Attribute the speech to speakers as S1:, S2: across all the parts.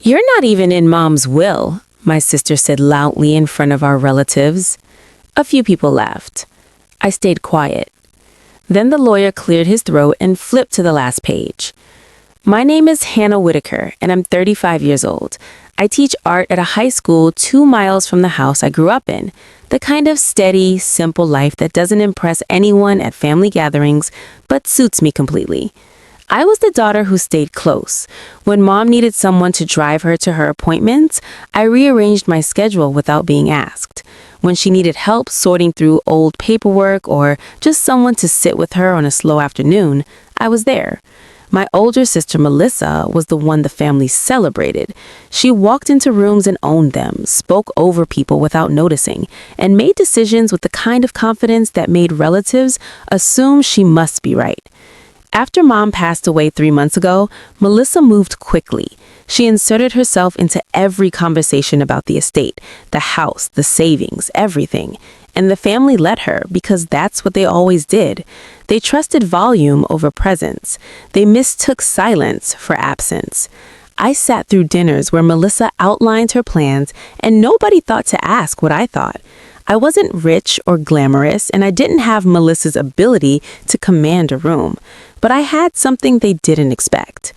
S1: "You're not even in Mom's will," my sister said loudly in front of our relatives. A few people laughed. I stayed quiet. Then the lawyer cleared his throat and flipped to the last page. "My name is Hannah Whitaker, and I'm 35 years old. I teach art at a high school 2 miles from the house I grew up in. The kind of steady, simple life that doesn't impress anyone at family gatherings, but suits me completely. I was the daughter who stayed close. When Mom needed someone to drive her to her appointments, I rearranged my schedule without being asked. When she needed help sorting through old paperwork or just someone to sit with her on a slow afternoon, I was there. My older sister, Melissa, was the one the family celebrated. She walked into rooms and owned them, spoke over people without noticing, and made decisions with the kind of confidence that made relatives assume she must be right. After Mom passed away 3 months ago, Melissa moved quickly. She inserted herself into every conversation about the estate, the house, the savings, everything. And the family let her because that's what they always did. They trusted volume over presence. They mistook silence for absence. I sat through dinners where Melissa outlined her plans and nobody thought to ask what I thought. I wasn't rich or glamorous, and I didn't have Melissa's ability to command a room, but I had something they didn't expect.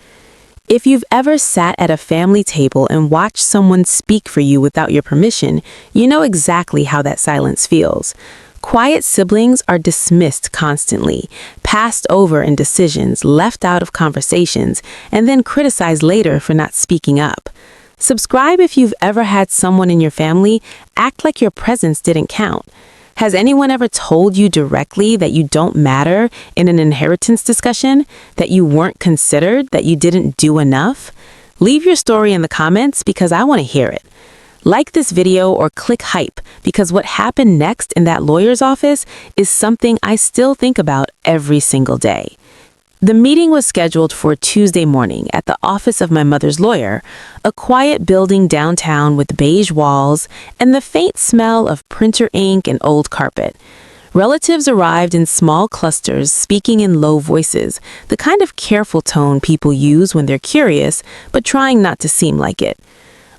S1: If you've ever sat at a family table and watched someone speak for you without your permission, you know exactly how that silence feels. Quiet siblings are dismissed constantly, passed over in decisions, left out of conversations, and then criticized later for not speaking up. Subscribe if you've ever had someone in your family act like your presence didn't count. Has anyone ever told you directly that you don't matter in an inheritance discussion, that you weren't considered, that you didn't do enough? Leave your story in the comments because I want to hear it. Like this video or click hype because what happened next in that lawyer's office is something I still think about every single day. The meeting was scheduled for Tuesday morning at the office of my mother's lawyer, a quiet building downtown with beige walls and the faint smell of printer ink and old carpet. Relatives arrived in small clusters, speaking in low voices, the kind of careful tone people use when they're curious, but trying not to seem like it.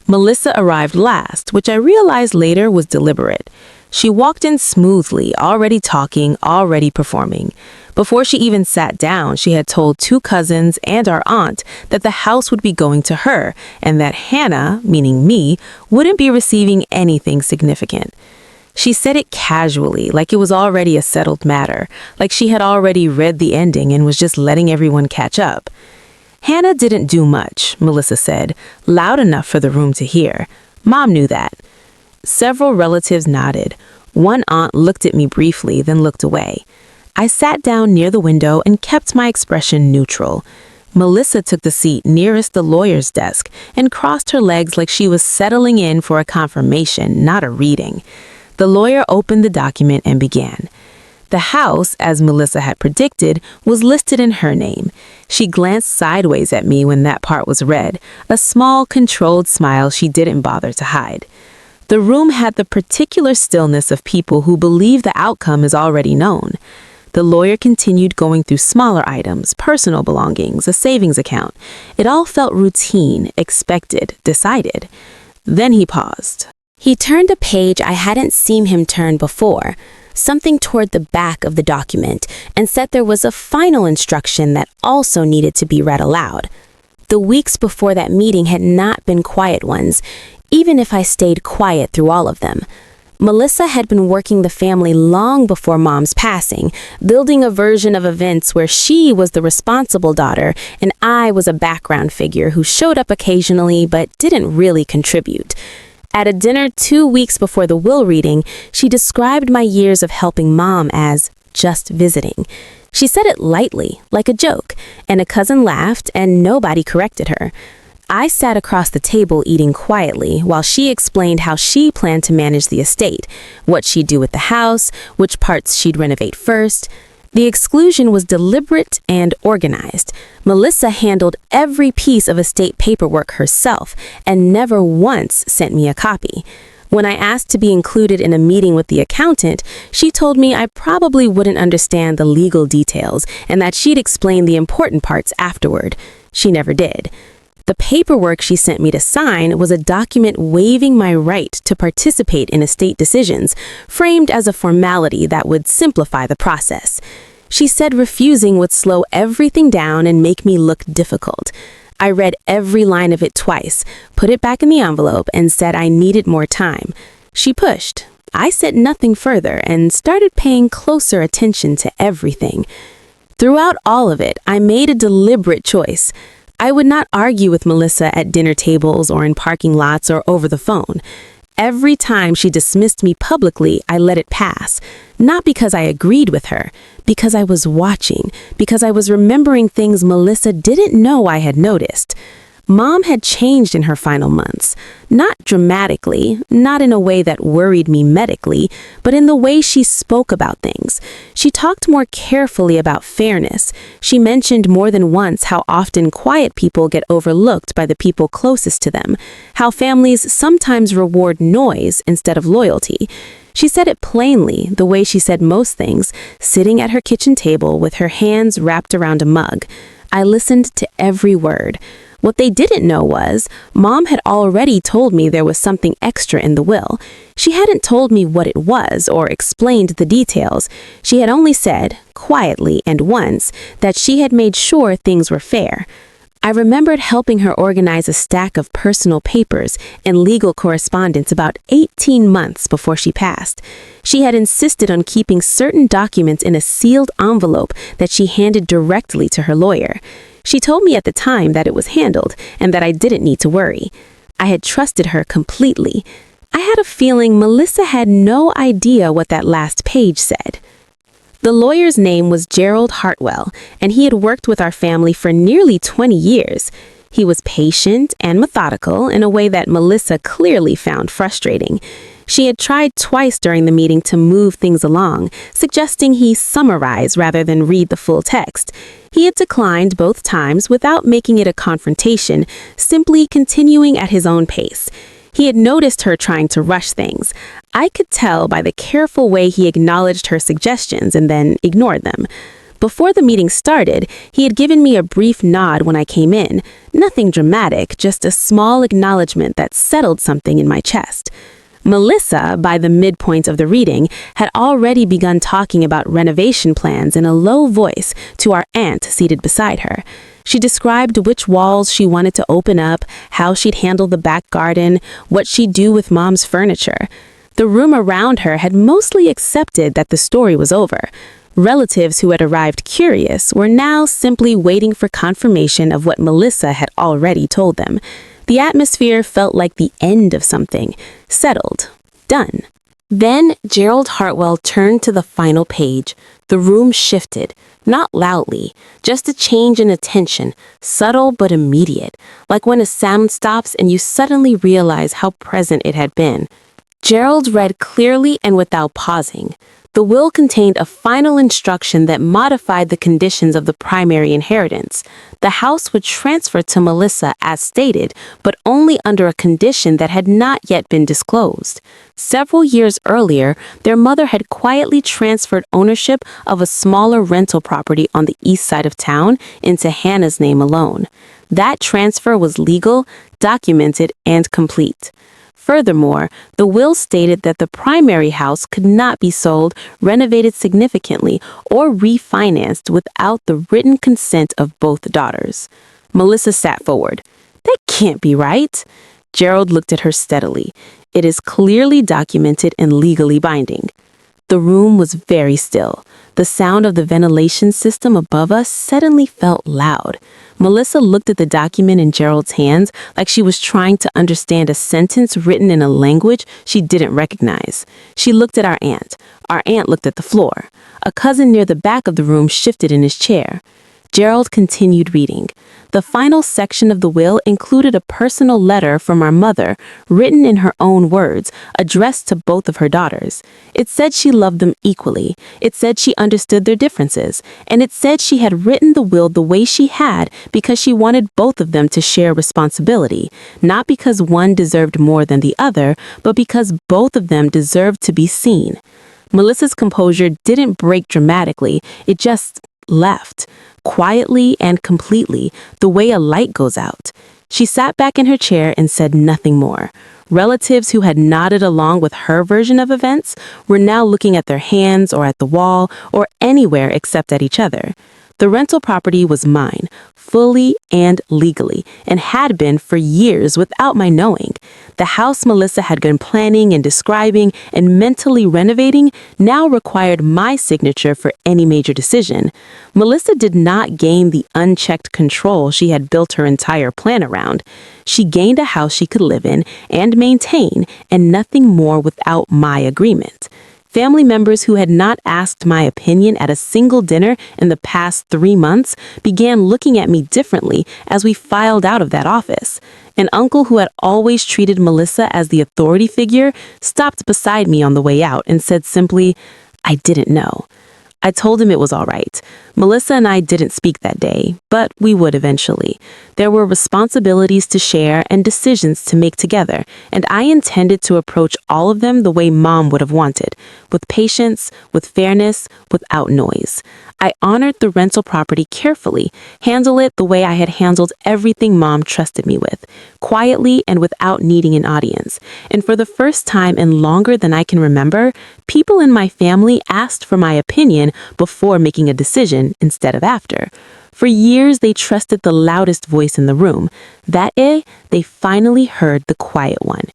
S1: Melissa arrived last, which I realized later was deliberate. She walked in smoothly, already talking, already performing. Before she even sat down, she had told 2 cousins and our aunt that the house would be going to her and that Hannah, meaning me, wouldn't be receiving anything significant. She said it casually, like it was already a settled matter, like she had already read the ending and was just letting everyone catch up. Hannah didn't do much, Melissa said, loud enough for the room to hear. Mom knew that. Several relatives nodded. One aunt looked at me briefly, then looked away. I sat down near the window and kept my expression neutral. Melissa took the seat nearest the lawyer's desk and crossed her legs like she was settling in for a confirmation, not a reading. The lawyer opened the document and began. The house, as Melissa had predicted, was listed in her name. She glanced sideways at me when that part was read, a small, controlled smile she didn't bother to hide. The room had the particular stillness of people who believe the outcome is already known. The lawyer continued going through smaller items, personal belongings, a savings account. It all felt routine, expected, decided. Then he paused.
S2: He turned a page I hadn't seen him turn before, something toward the back of the document, and said there was a final instruction that also needed to be read aloud. The weeks before that meeting had not been quiet ones, even if I stayed quiet through all of them. Melissa had been working the family long before Mom's passing, building a version of events where she was the responsible daughter and I was a background figure who showed up occasionally but didn't really contribute. At a dinner 2 weeks before the will reading, she described my years of helping Mom as just visiting. She said it lightly, like a joke, and a cousin laughed and nobody corrected her. I sat across the table eating quietly while she explained how she planned to manage the estate, what she'd do with the house, which parts she'd renovate first. The exclusion was deliberate and organized. Melissa handled every piece of estate paperwork herself and never once sent me a copy. When I asked to be included in a meeting with the accountant, she told me I probably wouldn't understand the legal details and that she'd explain the important parts afterward. She never did. The paperwork she sent me to sign was a document waiving my right to participate in estate decisions, framed as a formality that would simplify the process. She said refusing would slow everything down and make me look difficult. I read every line of it twice, put it back in the envelope, and said I needed more time. She pushed. I said nothing further and started paying closer attention to everything. Throughout all of it, I made a deliberate choice. I would not argue with Melissa at dinner tables or in parking lots or over the phone. Every time she dismissed me publicly, I let it pass. Not because I agreed with her, because I was watching, because I was remembering things Melissa didn't know I had noticed. Mom had changed in her final months, not dramatically, not in a way that worried me medically, but in the way she spoke about things. She talked more carefully about fairness. She mentioned more than once how often quiet people get overlooked by the people closest to them, how families sometimes reward noise instead of loyalty. She said it plainly, the way she said most things, sitting at her kitchen table with her hands wrapped around a mug. I listened to every word. What they didn't know was, Mom had already told me there was something extra in the will. She hadn't told me what it was or explained the details. She had only said, quietly and once, that she had made sure things were fair. I remembered helping her organize a stack of personal papers and legal correspondence about 18 months before she passed. She had insisted on keeping certain documents in a sealed envelope that she handed directly to her lawyer. She told me at the time that it was handled and that I didn't need to worry. I had trusted her completely. I had a feeling Melissa had no idea what that last page said. The lawyer's name was Gerald Hartwell, and he had worked with our family for nearly 20 years. He was patient and methodical in a way that Melissa clearly found frustrating. She had tried twice during the meeting to move things along, suggesting he summarize rather than read the full text. He had declined both times without making it a confrontation, simply continuing at his own pace. He had noticed her trying to rush things. I could tell by the careful way he acknowledged her suggestions and then ignored them. Before the meeting started, he had given me a brief nod when I came in. Nothing dramatic, just a small acknowledgement that settled something in my chest. Melissa, by the midpoint of the reading, had already begun talking about renovation plans in a low voice to our aunt seated beside her. She described which walls she wanted to open up, how she'd handle the back garden, what she'd do with Mom's furniture. The room around her had mostly accepted that the story was over. Relatives who had arrived curious were now simply waiting for confirmation of what Melissa had already told them. The atmosphere felt like the end of something. Settled. Done. Then Gerald Hartwell turned to the final page. The room shifted, not loudly, just a change in attention, subtle but immediate, like when a sound stops and you suddenly realize how present it had been. Gerald read clearly and without pausing. The will contained a final instruction that modified the conditions of the primary inheritance. The house would transfer to Melissa as stated, but only under a condition that had not yet been disclosed. Several years earlier, their mother had quietly transferred ownership of a smaller rental property on the east side of town into Hannah's name alone. That transfer was legal, documented, and complete. Furthermore, the will stated that the primary house could not be sold, renovated significantly, or refinanced without the written consent of both daughters. Melissa sat forward. That can't be right. Gerald looked at her steadily. It is clearly documented and legally binding. The room was very still. The sound of the ventilation system above us suddenly felt loud. Melissa looked at the document in Gerald's hands like she was trying to understand a sentence written in a language she didn't recognize. She looked at our aunt. Our aunt looked at the floor. A cousin near the back of the room shifted in his chair. Gerald continued reading. The final section of the will included a personal letter from our mother, written in her own words, addressed to both of her daughters. It said she loved them equally. It said she understood their differences. And it said she had written the will the way she had because she wanted both of them to share responsibility, not because one deserved more than the other, but because both of them deserved to be seen. Melissa's composure didn't break dramatically. It just left, quietly and completely, the way a light goes out.
S1: She sat back in her chair and said nothing more. Relatives who had nodded along with her version of events were now looking at their hands or at the wall or anywhere except at each other. The rental property was mine, fully and legally, and had been for years without my knowing. The house Melissa had been planning and describing and mentally renovating now required my signature for any major decision. Melissa did not gain the unchecked control she had built her entire plan around. She gained a house she could live in and maintain, and nothing more without my agreement. Family members who had not asked my opinion at a single dinner in the past 3 months began looking at me differently as we filed out of that office. An uncle who had always treated Melissa as the authority figure stopped beside me on the way out and said simply, "I didn't know." I told him it was all right. Melissa and I didn't speak that day, but we would eventually. There were responsibilities to share and decisions to make together, and I intended to approach all of them the way Mom would have wanted, with patience, with fairness, without noise. I honored the rental property carefully, handled it the way I had handled everything Mom trusted me with, quietly and without needing an audience. And for the first time in longer than I can remember, people in my family asked for my opinion before making a decision instead of after. For years, they trusted the loudest voice in the room. That day, they finally heard the quiet one.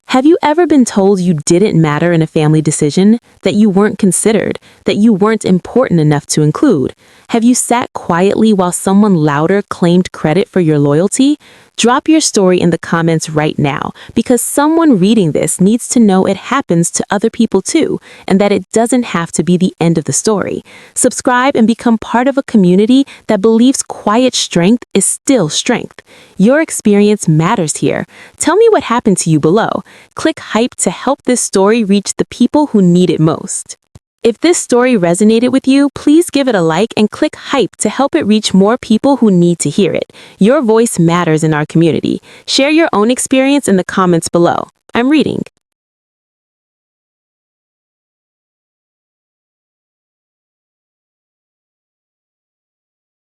S1: Have you ever been told you didn't matter in a family decision, that you weren't considered, that you weren't important enough to include? Have you sat quietly while someone louder claimed credit for your loyalty? Drop your story in the comments right now, because someone reading this needs to know it happens to other people too, and that it doesn't have to be the end of the story. Subscribe and become part of a community that believes quiet strength is still strength. Your experience matters here. Tell me what happened to you below. Click hype to help this story reach the people who need it most. If this story resonated with you, please give it a like and click hype to help it reach more people who need to hear it. Your voice matters in our community. Share your own experience in the comments below. I'm reading.